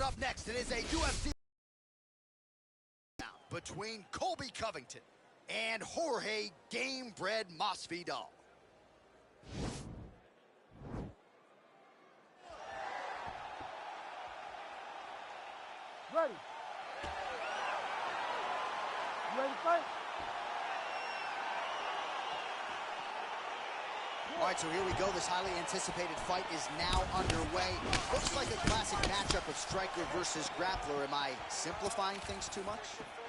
up next. It is a UFC between Colby Covington and Jorge Gamebred Masvidal. Ready. You ready to fight? All right, so here we go. This highly anticipated fight is now underway. Looks like a classic matchup of striker versus grappler. Am I simplifying things too much?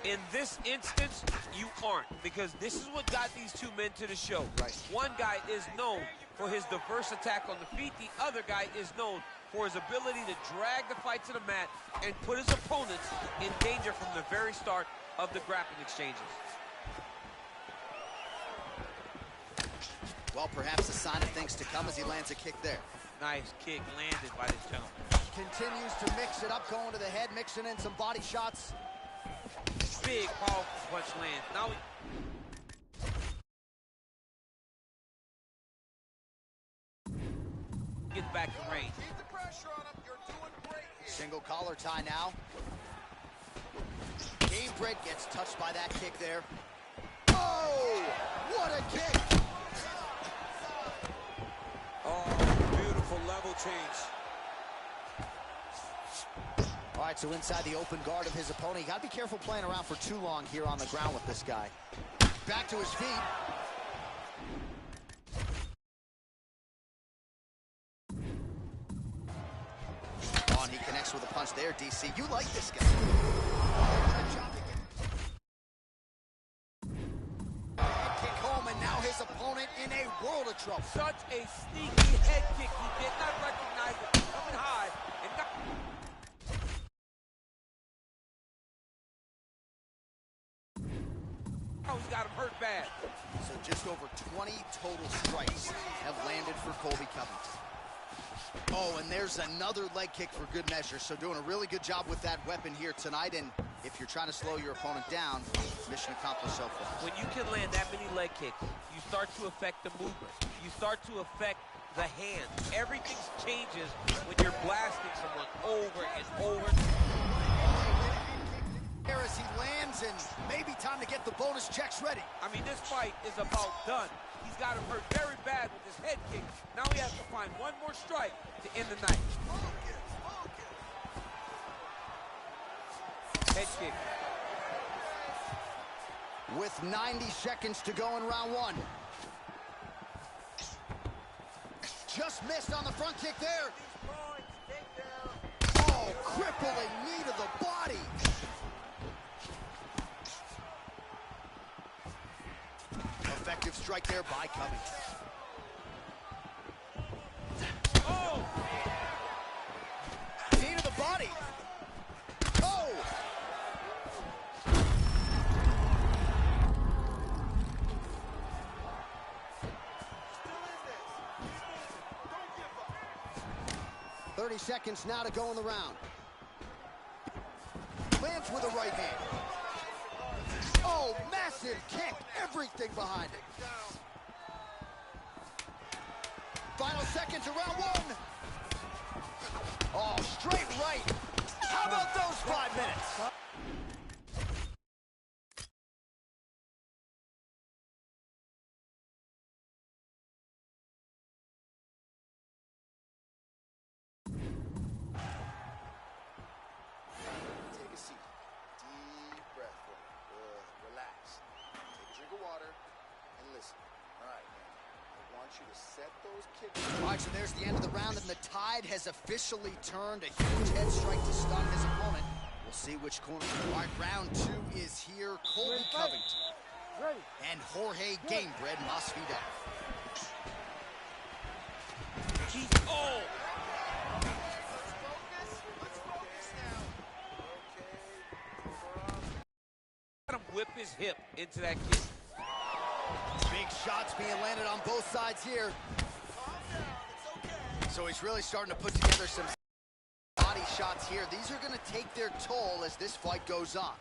In this instance, you aren't, because this is what got these two men to the show. Right. One guy is known for his diverse attack on the feet. The other guy is known for his ability to drag the fight to the mat and put his opponents in danger from the very start of the grappling exchanges. Well, perhaps a sign of things to come as he lands a kick there. Nice kick landed by this gentleman. Continues to mix it up, going to the head, mixing in some body shots. Big, powerful punch lands. Now he gets back to range. Keep the pressure on him. You're doing great here. Single collar tie now. Gamebred gets touched by that kick there. Oh, what a kick! Oh, beautiful level change. All right, so inside the open guard of his opponent. You got to be careful playing around for too long here on the ground with this guy. Back to his feet. Oh, and he connects with a punch there, DC. You like this guy. Kick home, and now his opponent in a world of trouble. Such a sneaky head kick. He did not recognize it coming high. And got... Oh, he's got him hurt bad. So just over 20 total strikes have landed for Colby Covington. Oh, and there's another leg kick for good measure. So doing a really good job with that weapon here tonight. And if you're trying to slow your opponent down, mission accomplished so far. When you can land that many leg kicks, you start to affect the movement. You start to affect the hands. Everything changes when you're blasting someone over and over. As he lands, and maybe time to get the bonus checks ready. I mean, this fight is about done. He's got him hurt very bad with his head kick. Now he has to find one more strike to end the night. Head kick. With 90 seconds to go in round one. Just missed on the front kick there. Oh, crippling knee to the body. Effective strike there by Covington. Oh! Knee to the body. Oh! Don't give up. 30 seconds now to go in the round. Lands with a right hand. Oh, massive kick. Everything behind it. Final seconds of round one. Oh, straight right. How about those 5 minutes? Take a seat. Deep breath. Relax. Take a drink of water and listen. All right, man. I want you to set those kicks. All right, so there's the end of the round, and the tide has officially turned. A huge head strike to stun his opponent. We'll see which corner. All right, round two is here. Colby Covington and Jorge Gamebred Masvidal. Oh! Let's focus now. Okay. Let him whip his hip into that kick. Big shots being landed on both sides here. Calm down. It's okay. So he's really starting to put together some body shots here. These are going to take their toll as this fight goes on.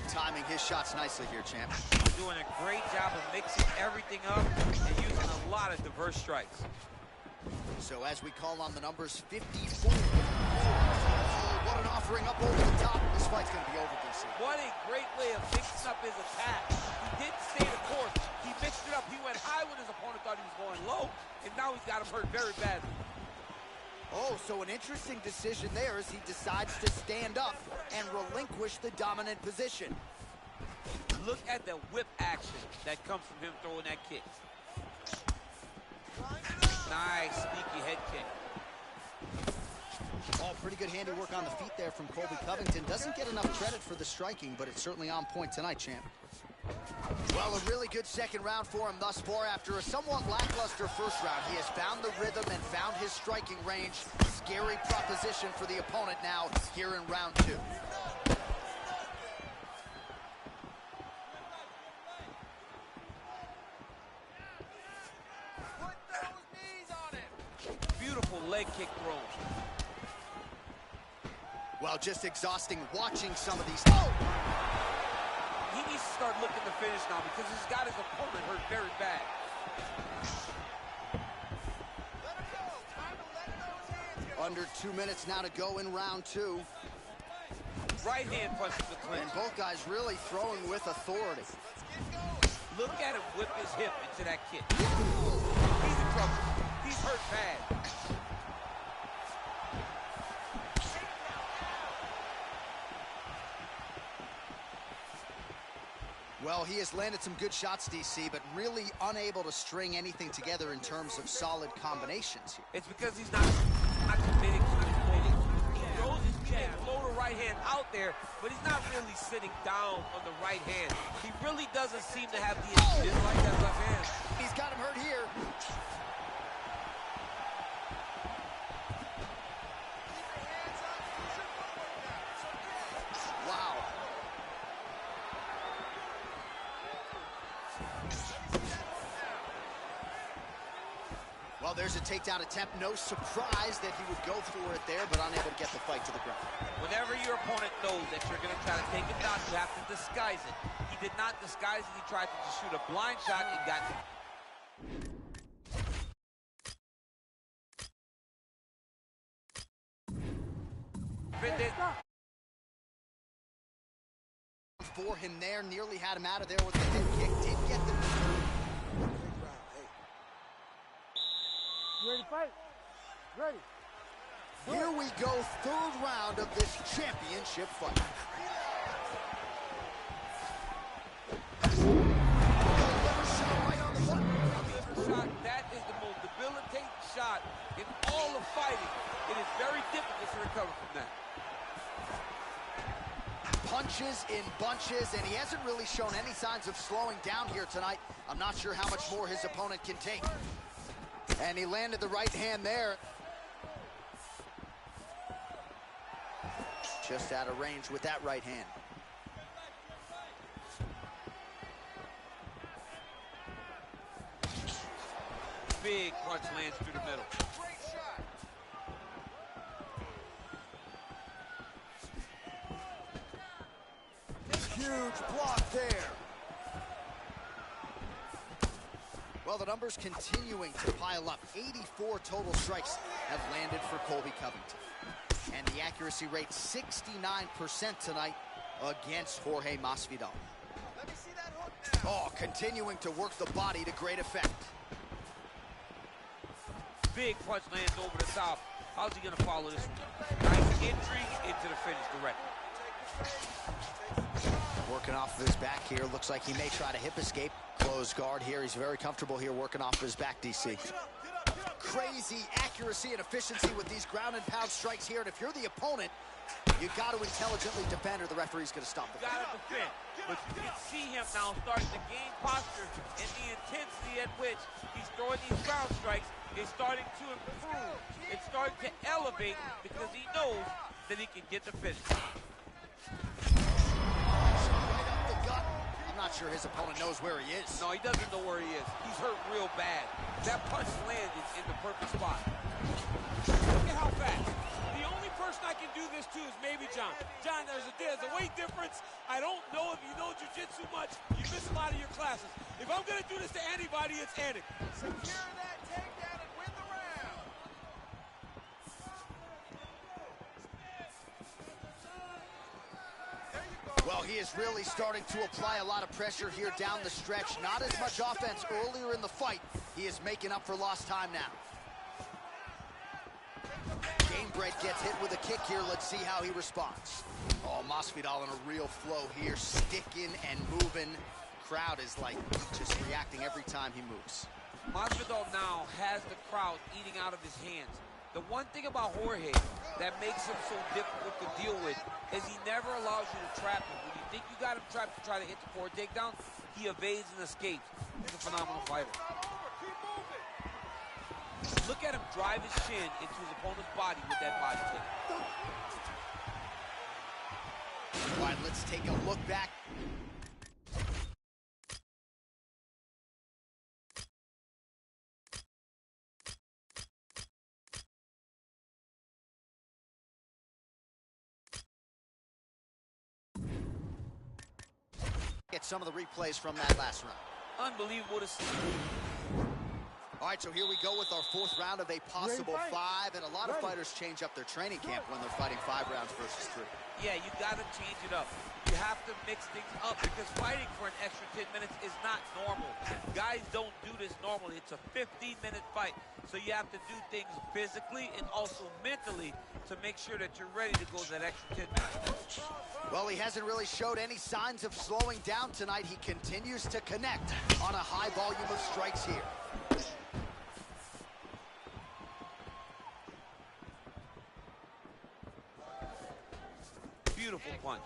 Timing his shots nicely here, champ. Doing a great job of mixing everything up and using a lot of diverse strikes. So as we call on the numbers, 54. What an offense. levering up over the top. This fight's going to be over, DC. What a great way of mixing up his attack. He didn't stay the course. He mixed it up. He went high when his opponent thought he was going low, and now he's got him hurt very badly. Oh, so an interesting decision there as he decides to stand up and relinquish the dominant position. Look at the whip action that comes from him throwing that kick. Nice, sneaky head kick. Oh, pretty good handiwork on the feet there from Colby Covington. Doesn't get enough credit for the striking, but it's certainly on point tonight, champ. Well, a really good second round for him thus far. After a somewhat lackluster first round, he has found the rhythm and found his striking range. Scary proposition for the opponent now here in round 2. Put those knees on him. Beautiful leg kick throws. Well, just exhausting watching some of these. Oh! He needs to start looking to finish now because he's got his opponent hurt very bad. Under 2 minutes now to go in round 2. Right hand punches the clinch. And both guys really throwing with authority. Look at him whip his hip into that kick. He's in trouble. He's hurt bad. Well, he has landed some good shots, DC, but really unable to string anything together in terms of solid combinations here. It's because he's not committing to the committing. He throws his jab, low to right hand out there, but he's not really sitting down on the right hand. He really doesn't seem to have the intent like that left hand. He's got him hurt here. Wow. Well, there's a takedown attempt. No surprise that he would go for it there, but unable to get the fight to the ground. Whenever your opponent knows that you're going to try to take him down, you have to disguise it. He did not disguise it. He tried to just shoot a blind shot and got it. For him there, nearly had him out of there with the head kick. Did get the... You ready to fight? Ready. Here we go, third round of this championship fight. Shot, that is the most debilitating shot in all of fighting. It is very difficult to recover from that. Punches in bunches, and he hasn't really shown any signs of slowing down here tonight. I'm not sure how much more his opponent can take. And he landed the right hand there. Just out of range with that right hand. Big punch lands through the middle. Great shot. Huge block there. Well, the numbers continuing to pile up. 84 total strikes have landed for Colby Covington. And the accuracy rate 69% tonight against Jorge Masvidal. Let me see that hook now. Oh, continuing to work the body to great effect. Big punch lands over the top. How's he going to follow this one? Nice entry into the finish directly. Working off of his back here. Looks like he may try to hip escape. Close guard here. He's very comfortable here working off of his back, DC. Crazy accuracy and efficiency with these ground and pound strikes here. And if you're the opponent, you got to intelligently defend or the referee's going to stop the fight. Got to defend. But you can see him now starting to gain posture, and the intensity at which he's throwing these ground strikes is starting to improve. It's starting to elevate because he knows that he can get the finish. I'm not sure his opponent knows where he is. No, he doesn't know where he is. He's hurt real bad. That punch landed in the perfect spot. Look at how fast. The only person I can do this to is maybe John. John, there's a weight difference. I don't know if you know jiu-jitsu much. You miss a lot of your classes. If I'm going to do this to anybody, it's Anik. Secure that takedown and win the round. Well, he is really starting to apply a lot of pressure here down the stretch. Not as much offense earlier in the fight. He is making up for lost time now. Gamebred gets hit with a kick here. Let's see how he responds. Oh, Masvidal in a real flow here, sticking and moving. Crowd is like just reacting every time he moves. Masvidal now has the crowd eating out of his hands. The one thing about Jorge that makes him so difficult to deal with is he never allows you to trap him. When you think you got him trapped to try to hit the forward takedown, he evades and escapes. He's a phenomenal fighter. Look at him drive his chin into his opponent's body with that body kick. All right, let's take a look back. Get some of the replays from that last round. Unbelievable to see. All right, so here we go with our fourth round of a possible 5, and a lot of fighters change up their training camp when they're fighting 5 rounds versus 3. Yeah, you gotta change it up. You have to mix things up because fighting for an extra 10 minutes is not normal. Guys don't do this normally. It's a 15-minute fight, so you have to do things physically and also mentally to make sure that you're ready to go that extra 10 minutes. Well, he hasn't really showed any signs of slowing down tonight. He continues to connect on a high volume of strikes here. Beautiful punch.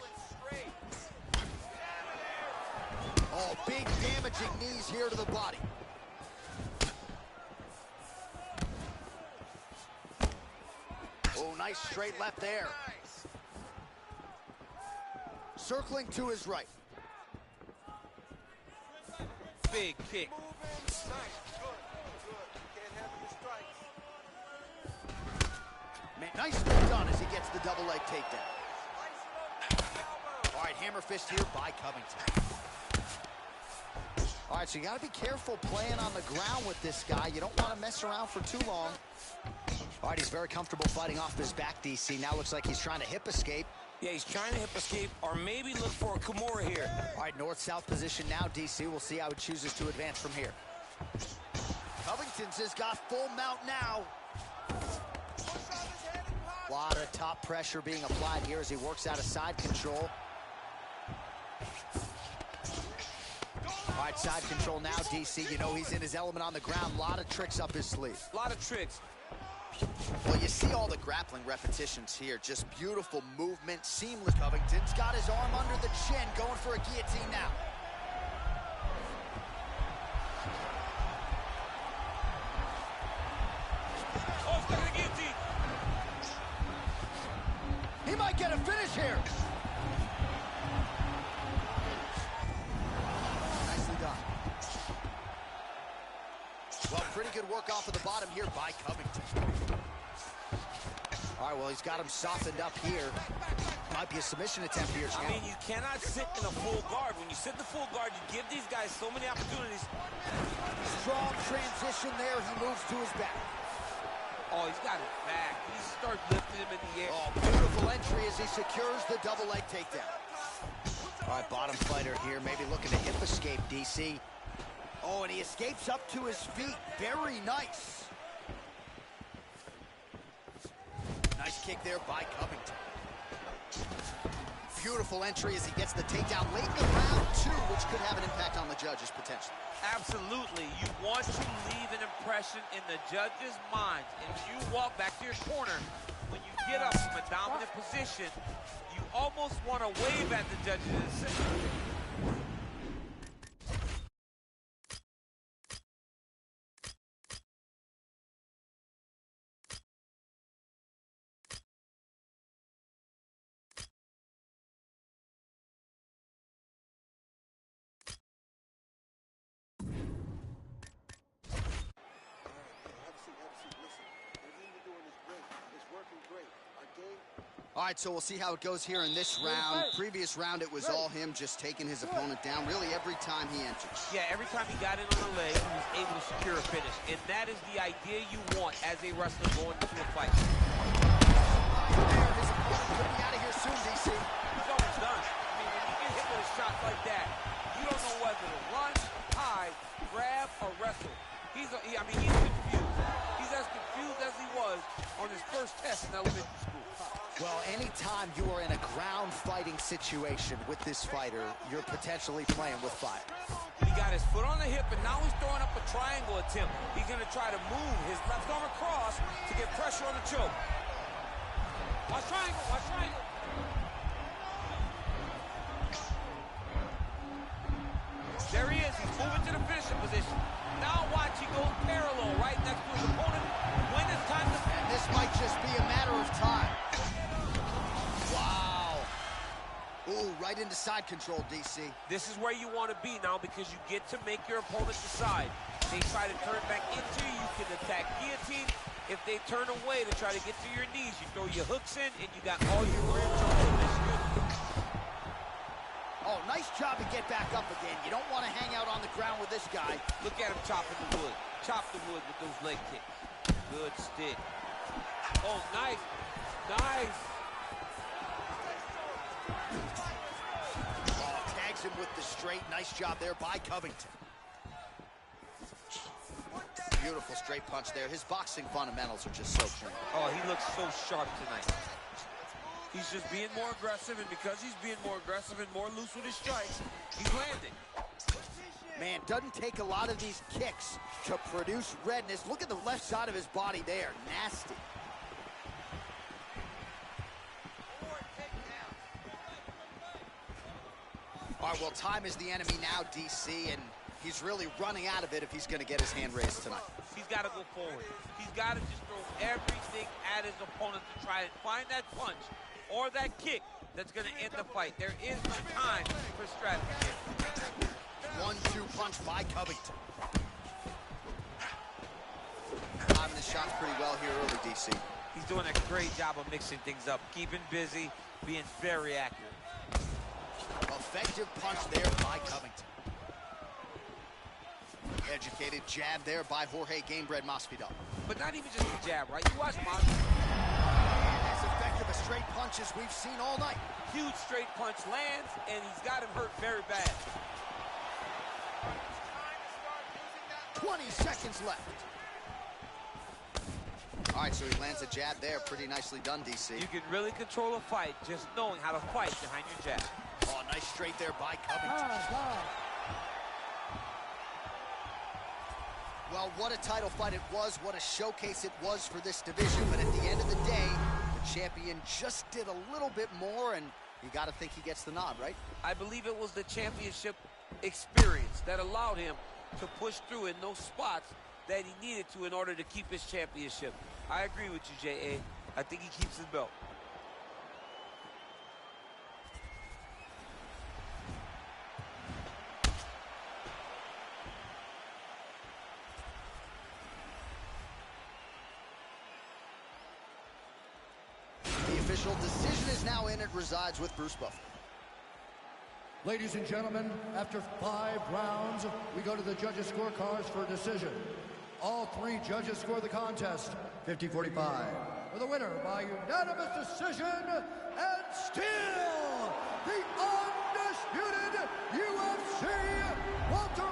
Oh, big damaging knees here to the body. Oh, nice straight left there. Circling to his right. Big kick. Man, nicely done as he gets the double leg takedown. All right, hammer fist here by Covington. All right, so you got to be careful playing on the ground with this guy. You don't want to mess around for too long. All right, he's very comfortable fighting off his back, DC. Now looks like he's trying to hip escape. Yeah, he's trying to hip escape or maybe look for a Kimura here. All right, north-south position now, DC. We'll see how he chooses to advance from here. Covington's has got full mount now. A lot of top pressure being applied here as he works out of side control. All right, side control now, DC. You know he's in his element on the ground. A lot of tricks up his sleeve. A lot of tricks. Well, you see all the grappling repetitions here. Just beautiful movement, seamless. Covington's got his arm under the chin, going for a guillotine now. Oh, he's got a guillotine. He might get a finish here. Nicely done. Well, pretty good work off of the bottom here by Covington. All right, well, he's got him softened up here. Might be a submission attempt here, champ. I mean, you cannot sit in a full guard. When you sit in the full guard, you give these guys so many opportunities. Strong transition there. He moves to his back. Oh, he's got it back. He starts lifting him in the air. Oh, beautiful entry as he secures the double leg takedown. All right, bottom fighter here, maybe looking to hip escape, DC. Oh, and he escapes up to his feet. Very nice. Nice kick there by Covington. Beautiful entry as he gets the takedown late in the round 2, which could have an impact on the judges potentially. Absolutely. You want to leave an impression in the judge's mind. And if you walk back to your corner, when you get up from a dominant position, you almost want to wave at the judges and say, All right, so we'll see how it goes here in this round. Previous round, it was all him just taking his opponent down really every time he enters. yeah, every time he got in on the leg, he was able to secure a finish. And that is the idea you want as a wrestler going into a fight. There, his opponent could be out of here soon, DC. He's almost done. I mean, when you to run, hide, grab, or wrestle. He's confused. He's as confused as he was on his first test in elementary school. Well, anytime you are in a ground fighting situation with this fighter, you're potentially playing with fire. He got his foot on the hip, and now he's throwing up a triangle attempt. He's going to try to move his left arm across to get pressure on the choke. Watch triangle, watch triangle. There he is. He's moving to the finishing position. Now watch, he goes parallel right next to his opponent. When it's time to... And this might just be a matter of time. Wow. Ooh, right into side control, DC. This is where you want to be now because you get to make your opponent decide. They try to turn back into you, you can attack guillotine. If they turn away to try to get to your knees, you throw your hooks in and you got all your rear control. Oh, nice job to get back up again. You don't want to hang out on the ground with this guy. Look at him chopping the wood. Chop the wood with those leg kicks. Good stick. Oh, nice. Nice. Oh, tags him with the straight. Nice job there by Covington. Beautiful straight punch there. His boxing fundamentals are just so clean. Oh, he looks so sharp tonight. He's just being more aggressive, and because he's being more aggressive and more loose with his strikes, he's landing. Man, doesn't take a lot of these kicks to produce redness. Look at the left side of his body there. Nasty. All right, well, time is the enemy now, DC, and he's really running out of it if he's going to get his hand raised tonight. He's got to go forward. He's got to just throw everything at his opponent to try and find that punch or that kick that's going to end the fight. There is no time for strategy. 1-2 punch by Covington. Timing the shots pretty well here early, DC. He's doing a great job of mixing things up, keeping busy, being very accurate. Effective punch there by Covington. Educated jab there by Jorge Gamebred Masvidal. But not even just a jab, right? You watch Masvidal. As effective a straight punch as we've seen all night. Huge straight punch lands, and he's got him hurt very bad. 20 seconds left. All right, so he lands a jab there. Pretty nicely done, DC. You can really control a fight just knowing how to fight behind your jab. Oh, nice straight there by Covington. Well, what a title fight it was. What a showcase it was for this division. But at the end of the day, the champion just did a little bit more, and you got to think he gets the nod, right? I believe it was the championship experience that allowed him to push through in those spots that he needed to in order to keep his championship. I agree with you, J.A. I think he keeps his belt. The official decision is now in. It resides with Bruce Buffer. Ladies and gentlemen, after 5 rounds, we go to the judges' scorecards for a decision. All 3 judges score the contest 50-45. For the winner by unanimous decision, and still the undisputed UFC welterweight